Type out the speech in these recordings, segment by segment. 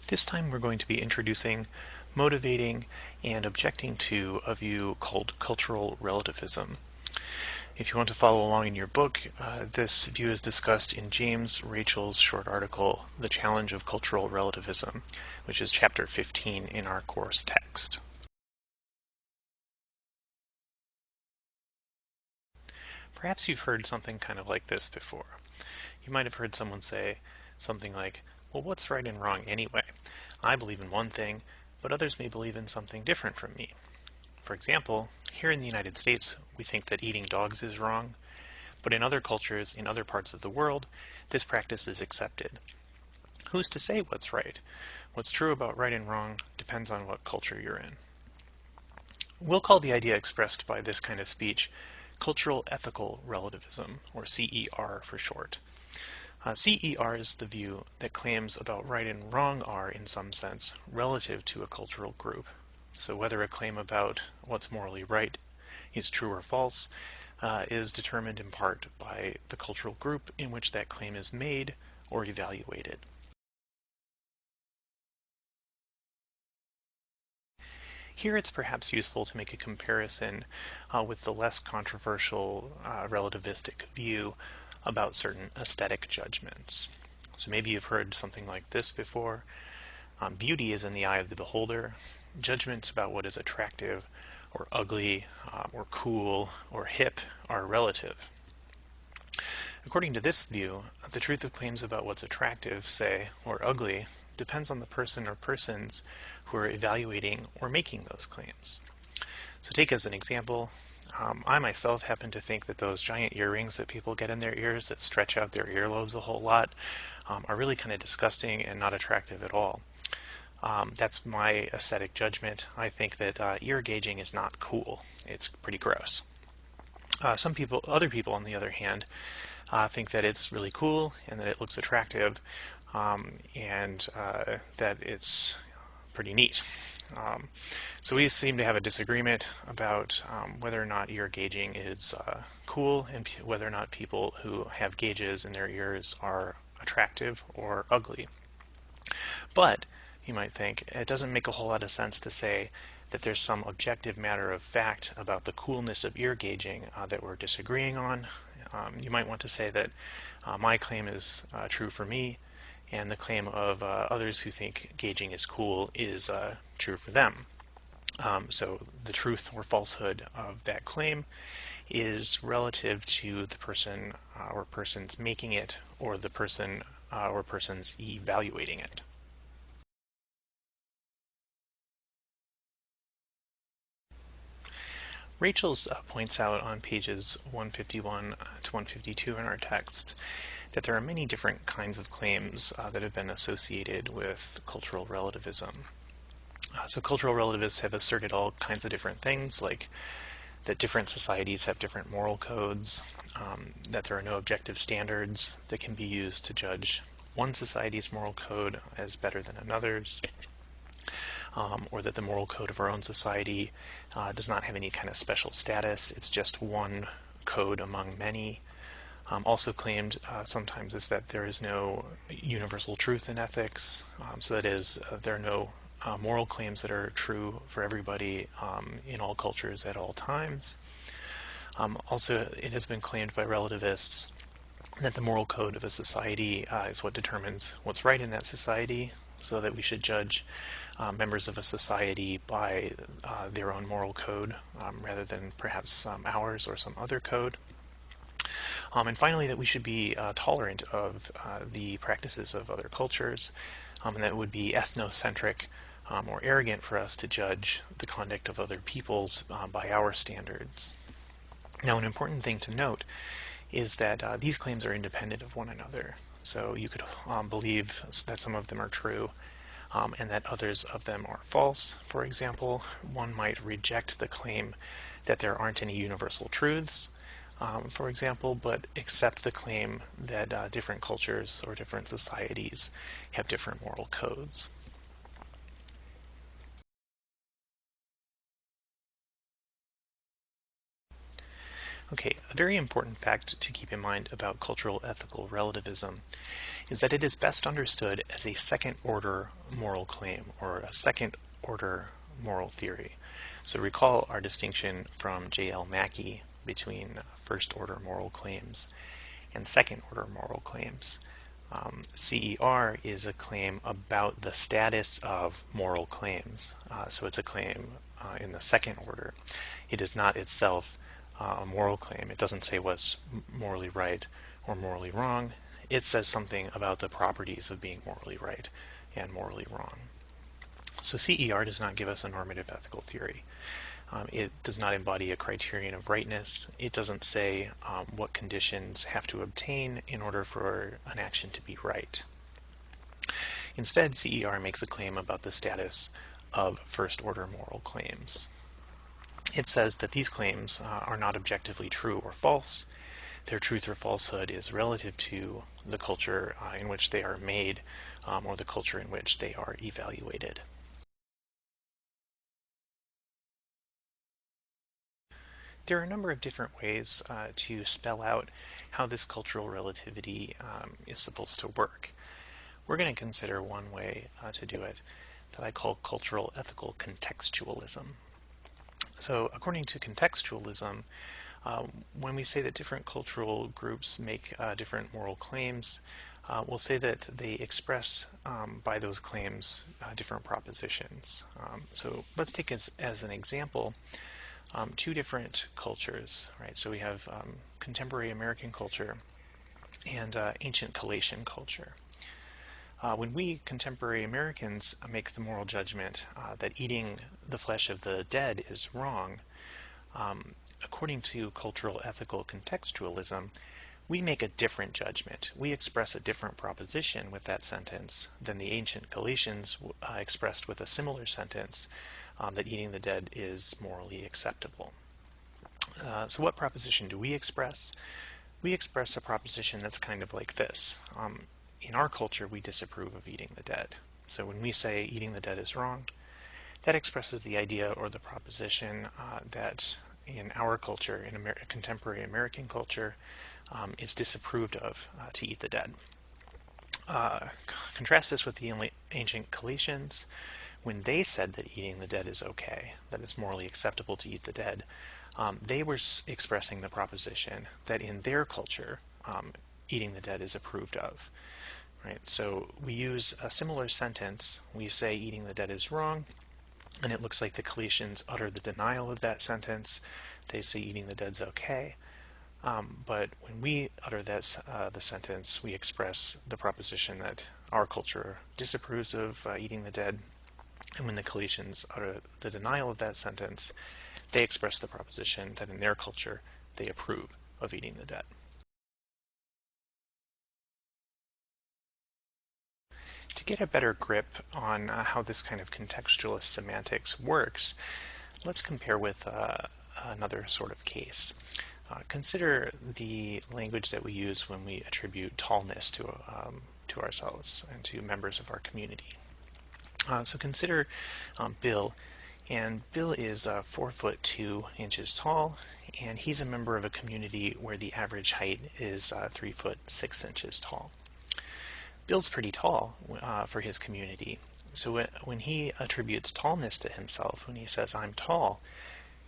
This time we're going to be introducing, motivating, and objecting to a view called cultural relativism. If you want to follow along in your book, this view is discussed in James Rachel's short article, The Challenge of Cultural Relativism, which is chapter 15 in our course text. Perhaps you've heard something kind of like this before. You might have heard someone say something like, well, what's right and wrong anyway? I believe in one thing, but others may believe in something different from me. For example, here in the United States, we think that eating dogs is wrong, but in other cultures, in other parts of the world, this practice is accepted. Who's to say what's right? What's true about right and wrong depends on what culture you're in. We'll call the idea expressed by this kind of speech cultural ethical relativism, or CER for short. CER is the view that claims about right and wrong are, in some sense, relative to a cultural group. So whether a claim about what's morally right is true or false is determined in part by the cultural group in which that claim is made or evaluated. Here it's perhaps useful to make a comparison with the less controversial relativistic view about certain aesthetic judgments. So maybe you've heard something like this before. Beauty is in the eye of the beholder. Judgments about what is attractive or ugly or cool or hip are relative. According to this view, the truth of claims about what's attractive, say, or ugly, depends on the person or persons who are evaluating or making those claims. So take as an example, I myself happen to think that those giant earrings that people get in their ears that stretch out their earlobes a whole lot are really kind of disgusting and not attractive at all. That's my aesthetic judgment. I think that ear gauging is not cool. It's pretty gross. Other people, on the other hand, think that it's really cool and that it looks attractive and that it's pretty neat. So we seem to have a disagreement about whether or not ear gauging is cool and whether or not people who have gauges in their ears are attractive or ugly. But, you might think, it doesn't make a whole lot of sense to say that there's some objective matter of fact about the coolness of ear gauging that we're disagreeing on. You might want to say that my claim is true for me, and the claim of others who think gauging is cool is true for them. So the truth or falsehood of that claim is relative to the person or persons making it, or the person or persons evaluating it. Rachel's points out on pages 151 to 152 in our text that there are many different kinds of claims that have been associated with cultural relativism. So cultural relativists have asserted all kinds of different things, like that different societies have different moral codes, that there are no objective standards that can be used to judge one society's moral code as better than another's, or that the moral code of our own society does not have any kind of special status. It's just one code among many. Also claimed sometimes is that there is no universal truth in ethics. So that is, there are no moral claims that are true for everybody in all cultures at all times. Also, it has been claimed by relativists that the moral code of a society is what determines what's right in that society, so that we should judge members of a society by their own moral code rather than perhaps ours or some other code. And finally, that we should be tolerant of the practices of other cultures, and that it would be ethnocentric or arrogant for us to judge the conduct of other peoples by our standards. Now, an important thing to note is that these claims are independent of one another. So you could believe that some of them are true and that others of them are false. For example, one might reject the claim that there aren't any universal truths, for example, but accept the claim that different cultures or different societies have different moral codes. Okay, a very important fact to keep in mind about cultural ethical relativism is that it is best understood as a second-order moral claim or a second-order moral theory. So recall our distinction from J.L. Mackie between first-order moral claims and second-order moral claims. CER is a claim about the status of moral claims. So it's a claim in the second order. It is not itself a moral claim. It doesn't say what's morally right or morally wrong. It says something about the properties of being morally right and morally wrong. So CER does not give us a normative ethical theory. It does not embody a criterion of rightness. It doesn't say what conditions have to obtain in order for an action to be right. Instead, CER makes a claim about the status of first-order moral claims. It says that these claims are not objectively true or false. Their truth or falsehood is relative to the culture in which they are made or the culture in which they are evaluated. There are a number of different ways to spell out how this cultural relativity is supposed to work. We're going to consider one way to do it that I call cultural ethical contextualism. So according to contextualism, when we say that different cultural groups make different moral claims, we'll say that they express by those claims different propositions. So let's take as an example two different cultures, right? So we have contemporary American culture and ancient Galatian culture. When we contemporary Americans make the moral judgment that eating the flesh of the dead is wrong, according to cultural ethical contextualism, we make a different judgment. We express a different proposition with that sentence than the ancient Galatians expressed with a similar sentence that eating the dead is morally acceptable. So what proposition do we express? We express a proposition that's kind of like this. In our culture, we disapprove of eating the dead. So when we say eating the dead is wrong, that expresses the idea or the proposition that in our culture, in contemporary American culture, it's disapproved of to eat the dead. Contrast this with the ancient Galatians. When they said that eating the dead is okay, that it's morally acceptable to eat the dead, they were expressing the proposition that in their culture, eating the dead is approved of. Right? So we use a similar sentence. We say eating the dead is wrong, and it looks like the Galatians utter the denial of that sentence. They say eating the dead's okay. But when we utter that, the sentence, we express the proposition that our culture disapproves of eating the dead. And when the Galatians utter the denial of that sentence, they express the proposition that in their culture they approve of eating the dead. To get a better grip on how this kind of contextualist semantics works, let's compare with another sort of case. Consider the language that we use when we attribute tallness to ourselves and to members of our community. So consider Bill, and Bill is 4 foot 2 inches tall, and he's a member of a community where the average height is 3 foot 6 inches tall. Bill's pretty tall for his community, so when he attributes tallness to himself, when he says I'm tall,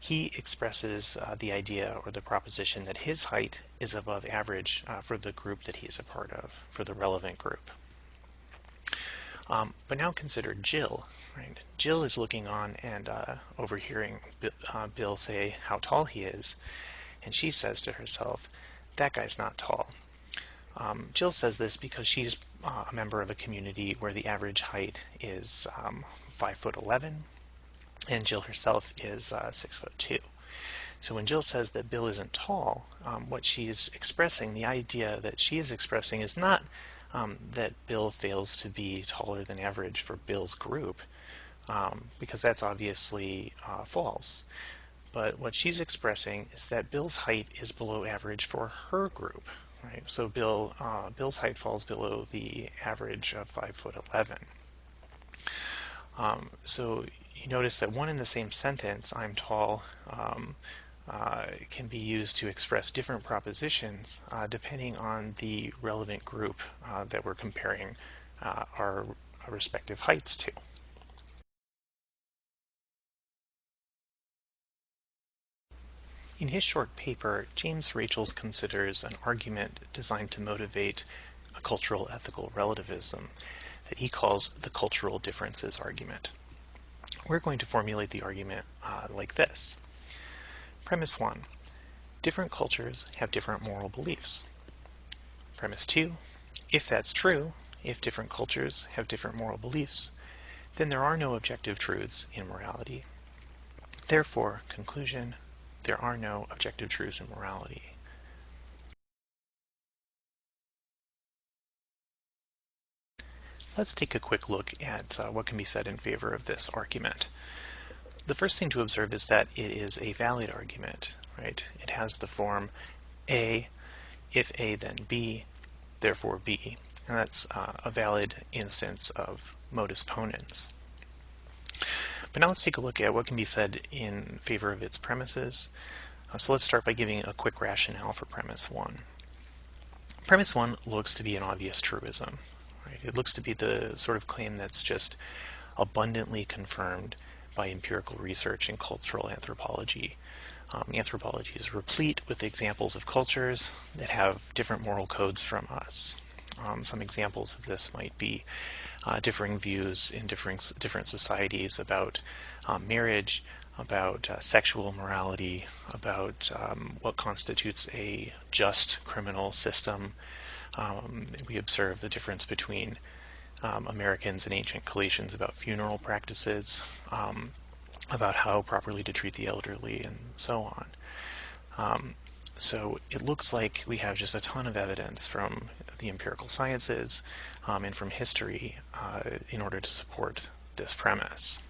he expresses the idea or the proposition that his height is above average for the group that he's a part of, for the relevant group. But now consider Jill. Right? Jill is looking on and overhearing Bill say how tall he is, and she says to herself, that guy's not tall. Jill says this because she's a member of a community where the average height is 5 foot 11, and Jill herself is 6 foot 2. So when Jill says that Bill isn't tall, what she's expressing, the idea that she is expressing is not that Bill fails to be taller than average for Bill's group, because that's obviously false. But what she's expressing is that Bill's height is below average for her group. Right? So Bill's height falls below the average of 5 foot 11. So you notice that one in the same sentence, I'm tall, can be used to express different propositions depending on the relevant group that we're comparing our respective heights to. In his short paper, James Rachels considers an argument designed to motivate a cultural ethical relativism that he calls the cultural differences argument. We're going to formulate the argument like this. Premise 1. Different cultures have different moral beliefs. Premise 2. If that's true, if different cultures have different moral beliefs, then there are no objective truths in morality. Therefore, conclusion, there are no objective truths in morality. Let's take a quick look at what can be said in favor of this argument. The first thing to observe is that it is a valid argument, right? It has the form A, if A then B, therefore B, and that's a valid instance of modus ponens. But now let's take a look at what can be said in favor of its premises. So let's start by giving a quick rationale for premise 1. Premise 1 looks to be an obvious truism. Right? It looks to be the sort of claim that's just abundantly confirmed by empirical research in cultural anthropology. Anthropology is replete with examples of cultures that have different moral codes from us. Some examples of this might be differing views in different societies about marriage, about sexual morality, about what constitutes a just criminal system. We observe the difference between Americans and ancient Galatians about funeral practices, about how properly to treat the elderly, and so on. So it looks like we have just a ton of evidence from the empirical sciences and from history in order to support this premise.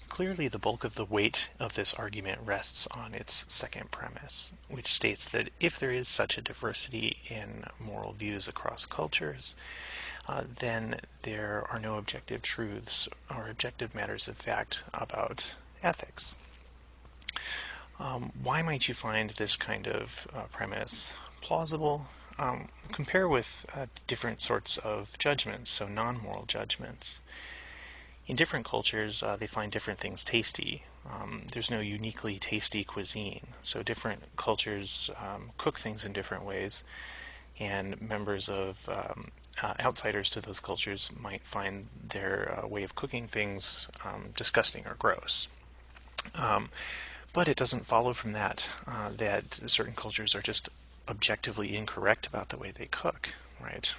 Clearly, the bulk of the weight of this argument rests on its second premise, which states that if there is such a diversity in moral views across cultures, then there are no objective truths or objective matters of fact about ethics. Why might you find this kind of premise plausible? Compare with different sorts of judgments, so non-moral judgments. In different cultures, they find different things tasty. There's no uniquely tasty cuisine, so different cultures cook things in different ways, and members of outsiders to those cultures might find their way of cooking things disgusting or gross. But it doesn't follow from that that certain cultures are just objectively incorrect about the way they cook, right?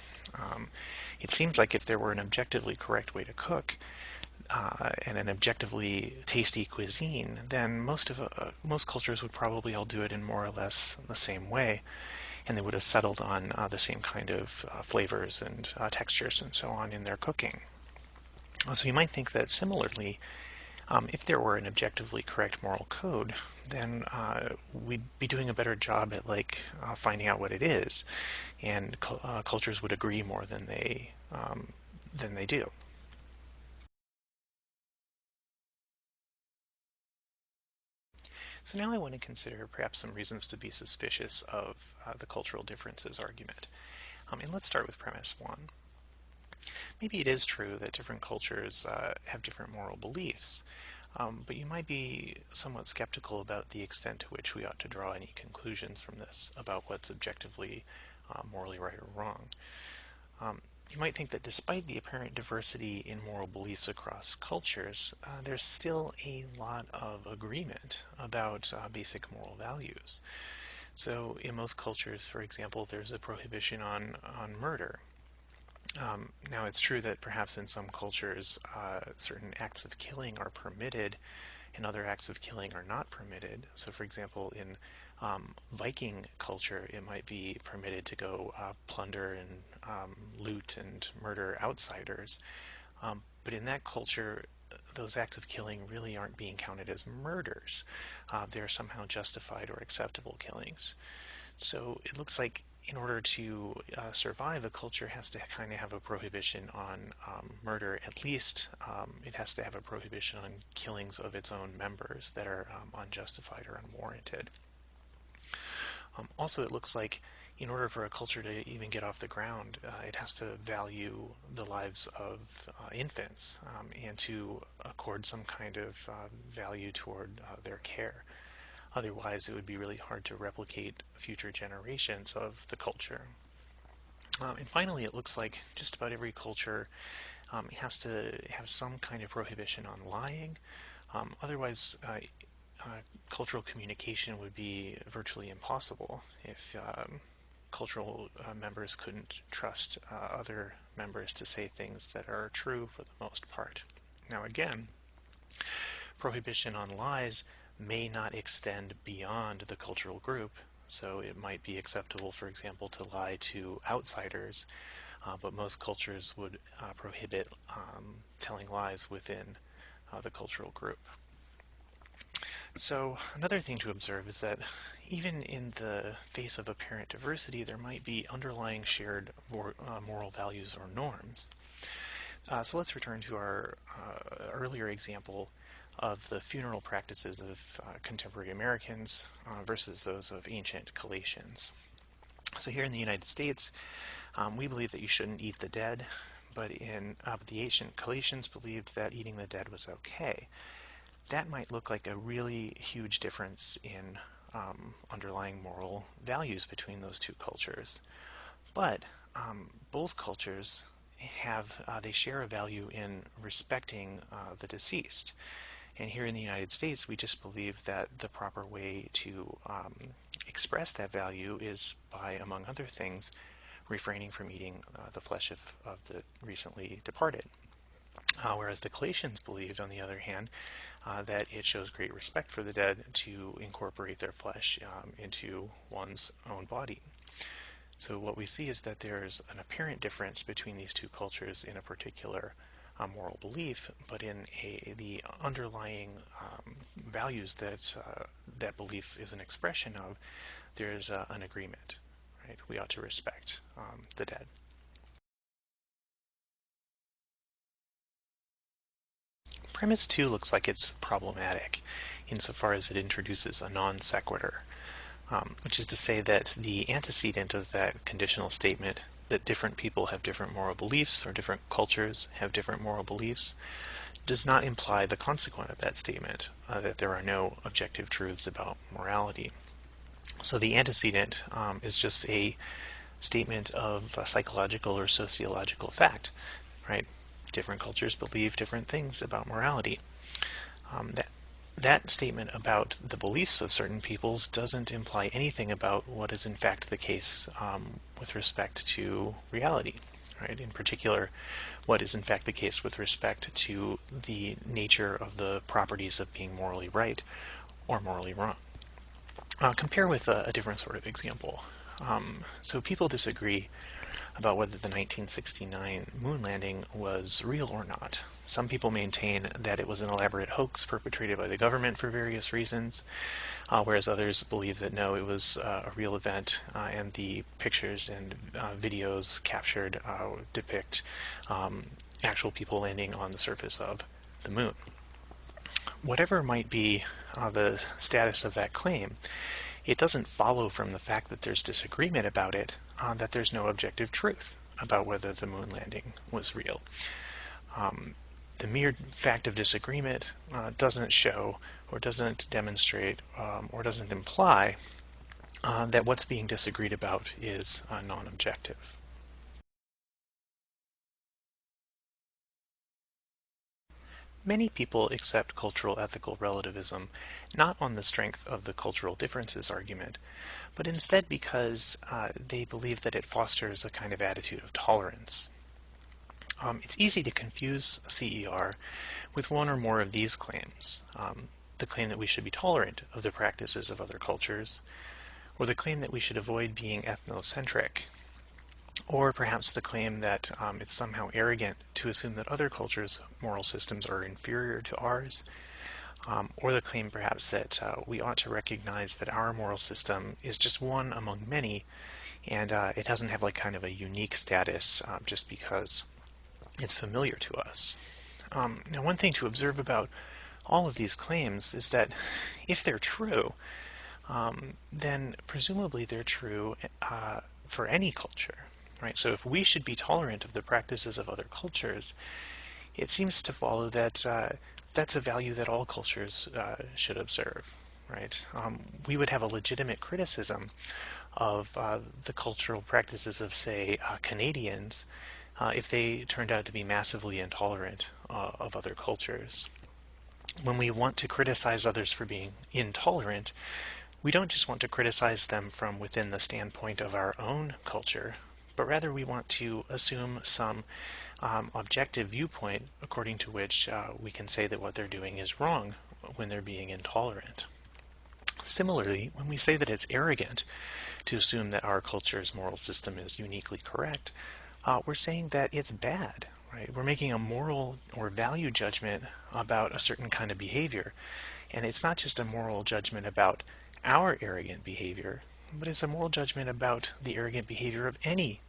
It seems like if there were an objectively correct way to cook and an objectively tasty cuisine, then most cultures would probably all do it in more or less the same way, and they would have settled on the same kind of flavors and textures and so on in their cooking. So you might think that similarly, if there were an objectively correct moral code, then we'd be doing a better job at finding out what it is, and cultures would agree more than they do. So now I want to consider perhaps some reasons to be suspicious of the cultural differences argument. And let's start with premise 1. Maybe it is true that different cultures have different moral beliefs, but you might be somewhat skeptical about the extent to which we ought to draw any conclusions from this about what's objectively morally right or wrong. You might think that despite the apparent diversity in moral beliefs across cultures, there's still a lot of agreement about basic moral values. So in most cultures, for example, there's a prohibition on murder. Now, it's true that perhaps in some cultures, certain acts of killing are permitted and other acts of killing are not permitted. So, for example, in Viking culture, it might be permitted to go plunder and loot and murder outsiders. But in that culture, those acts of killing really aren't being counted as murders. They're somehow justified or acceptable killings. So it looks like in order to survive, a culture has to kind of have a prohibition on murder. At least it has to have a prohibition on killings of its own members that are unjustified or unwarranted. Also, it looks like in order for a culture to even get off the ground, it has to value the lives of infants and to accord some kind of value toward their care. Otherwise, it would be really hard to replicate future generations of the culture. And finally, it looks like just about every culture has to have some kind of prohibition on lying. Otherwise, cultural communication would be virtually impossible if cultural members couldn't trust other members to say things that are true for the most part. Now, again, prohibition on lies may not extend beyond the cultural group, so it might be acceptable, for example, to lie to outsiders, but most cultures would prohibit telling lies within the cultural group. So another thing to observe is that even in the face of apparent diversity, there might be underlying shared moral values or norms. So let's return to our earlier example of the funeral practices of contemporary Americans versus those of ancient Galatians. So here in the United States, we believe that you shouldn't eat the dead, but the ancient Galatians believed that eating the dead was okay. That might look like a really huge difference in underlying moral values between those two cultures. But both cultures they share a value in respecting the deceased. And here in the United States, we just believe that the proper way to express that value is by, among other things, refraining from eating the flesh of the recently departed. Whereas the Galatians believed, on the other hand, that it shows great respect for the dead to incorporate their flesh into one's own body. So what we see is that there's an apparent difference between these two cultures in a particular moral belief, but in the underlying values that that belief is an expression of, there's an agreement. Right? We ought to respect the dead. Premise 2 looks like it's problematic insofar as it introduces a non sequitur, which is to say that the antecedent of that conditional statement, that different people have different moral beliefs or different cultures have different moral beliefs, does not imply the consequent of that statement, that there are no objective truths about morality. So the antecedent is just a statement of psychological or sociological fact, right? Different cultures believe different things about morality. That statement about the beliefs of certain peoples doesn't imply anything about what is in fact the case with respect to reality, right? In particular, what is in fact the case with respect to the nature of the properties of being morally right or morally wrong. Compare with a different sort of example. So people disagree about whether the 1969 moon landing was real or not. Some people maintain that it was an elaborate hoax perpetrated by the government for various reasons, whereas others believe that no, it was a real event, and the pictures and videos captured depict actual people landing on the surface of the moon. Whatever might be the status of that claim, it doesn't follow from the fact that there's disagreement about it that there's no objective truth about whether the moon landing was real. The mere fact of disagreement doesn't show or doesn't demonstrate or doesn't imply that what's being disagreed about is non-objective. Many people accept cultural ethical relativism not on the strength of the cultural differences argument, but instead because they believe that it fosters a kind of attitude of tolerance. It's easy to confuse CER with one or more of these claims. The claim that we should be tolerant of the practices of other cultures, or the claim that we should avoid being ethnocentric, or perhaps the claim that it's somehow arrogant to assume that other cultures' moral systems are inferior to ours, or the claim perhaps that we ought to recognize that our moral system is just one among many, and it doesn't have like kind of a unique status just because it's familiar to us. Now, one thing to observe about all of these claims is that if they're true, then presumably they're true for any culture, right? So if we should be tolerant of the practices of other cultures, it seems to follow that that's a value that all cultures should observe, right? We would have a legitimate criticism of the cultural practices of, say, Canadians if they turned out to be massively intolerant of other cultures. When we want to criticize others for being intolerant, we don't just want to criticize them from within the standpoint of our own culture, but rather we want to assume some objective viewpoint according to which we can say that what they're doing is wrong when they're being intolerant. Similarly, when we say that it's arrogant to assume that our culture's moral system is uniquely correct, we're saying that it's bad, right? We're making a moral or value judgment about a certain kind of behavior, and it's not just a moral judgment about our arrogant behavior, but it's a moral judgment about the arrogant behavior of any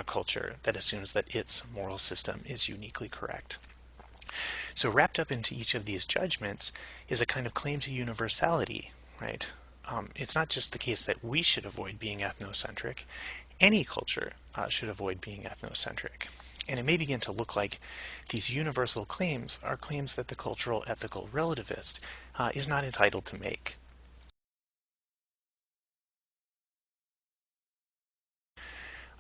culture that assumes that its moral system is uniquely correct. So wrapped up into each of these judgments is a kind of claim to universality, right? It's not just the case that we should avoid being ethnocentric. Any culture should avoid being ethnocentric. And it may begin to look like these universal claims are claims that the cultural ethical relativist is not entitled to make.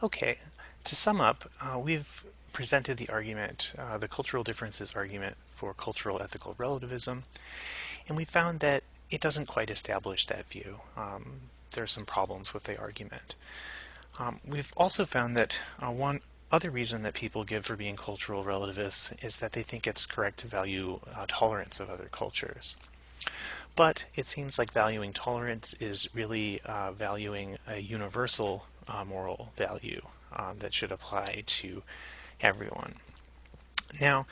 Okay, to sum up, we've presented the argument, the cultural differences argument for cultural ethical relativism, and we found that it doesn't quite establish that view. There are some problems with the argument. We've also found that one other reason that people give for being cultural relativists is that they think it's correct to value tolerance of other cultures. But it seems like valuing tolerance is really valuing a universal moral value that should apply to everyone. Now,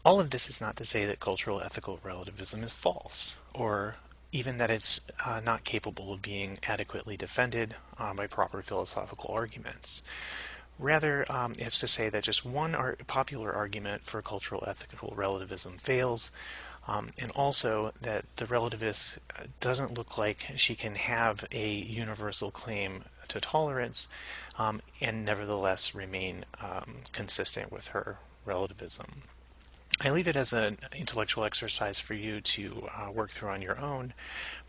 all of this is not to say that cultural ethical relativism is false, or even that it's not capable of being adequately defended by proper philosophical arguments. Rather, it's to say that just one popular argument for cultural ethical relativism fails, and also that the relativist doesn't look like she can have a universal claim to tolerance and nevertheless remain consistent with her relativism. I leave it as an intellectual exercise for you to work through on your own,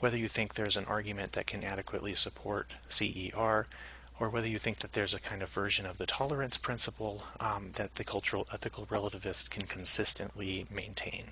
whether you think there's an argument that can adequately support CER, or whether you think that there's a kind of version of the tolerance principle that the cultural ethical relativist can consistently maintain.